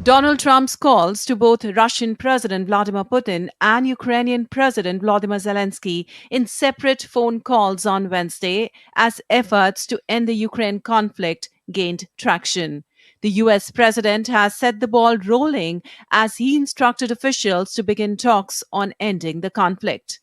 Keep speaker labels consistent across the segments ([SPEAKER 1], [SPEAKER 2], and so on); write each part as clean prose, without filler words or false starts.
[SPEAKER 1] Donald Trump's calls to both Russian President Vladimir Putin and Ukrainian President Volodymyr Zelenskyy in separate phone calls on Wednesday as efforts to end the Ukraine conflict gained traction. The US president has set the ball rolling as he instructed officials to begin talks on ending the conflict.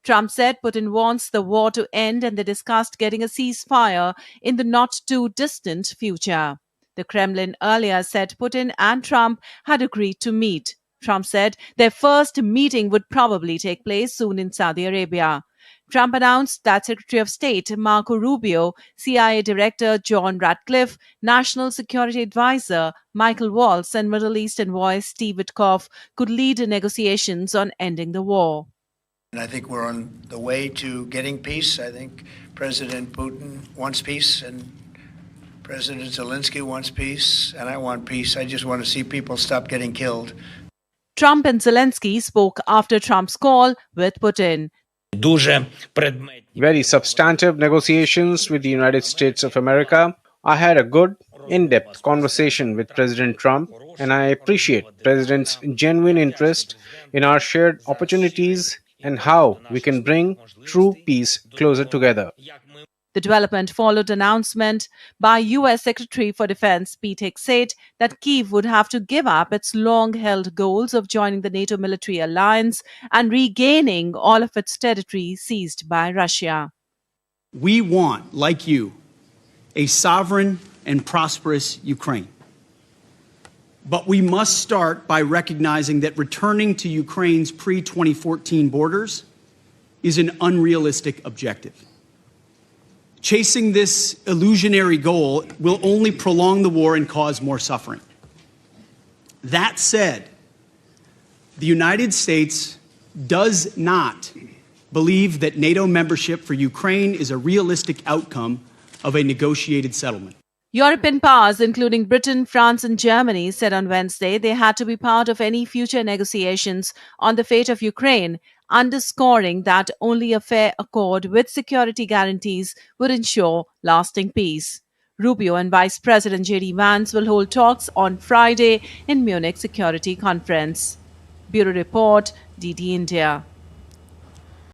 [SPEAKER 1] Trump said Putin wants the war to end and they discussed getting a ceasefire in the not too distant future. The Kremlin earlier said Putin and Trump had agreed to meet. Trump said their first meeting would probably take place soon in Saudi Arabia. Trump announced that Secretary of State Marco Rubio, CIA Director John Ratcliffe, National Security Advisor Michael Waltz, and Middle East envoy Steve Witkoff could lead negotiations on ending the war.
[SPEAKER 2] And I think we're on the way to getting peace. I think President Putin wants peace and President Zelenskyy wants peace, and I want peace. I just want to see people stop getting killed.
[SPEAKER 1] Trump and Zelenskyy spoke after Trump's call with Putin.
[SPEAKER 3] Very substantive negotiations with the United States of America. I had a good, in-depth conversation with President Trump, and I appreciate the President's genuine interest in our shared opportunities and how we can bring true peace closer together.
[SPEAKER 1] The development followed announcement by U.S. Secretary for Defense Pete Hegseth that Kyiv would have to give up its long-held goals of joining the NATO military alliance and regaining all of its territory seized by Russia.
[SPEAKER 4] We want, like you, a sovereign and prosperous Ukraine. But we must start by recognizing that returning to Ukraine's pre-2014 borders is an unrealistic objective. Chasing this illusionary goal will only prolong the war and cause more suffering. That said, the United States does not believe that NATO membership for Ukraine is a realistic outcome of a negotiated settlement.
[SPEAKER 1] European powers, including Britain, France, and Germany, said on Wednesday they had to be part of any future negotiations on the fate of Ukraine, underscoring that only a fair accord with security guarantees would ensure lasting peace. Rubio and Vice President J.D. Vance will hold talks on Friday in Munich Security Conference. Bureau Report, DT India.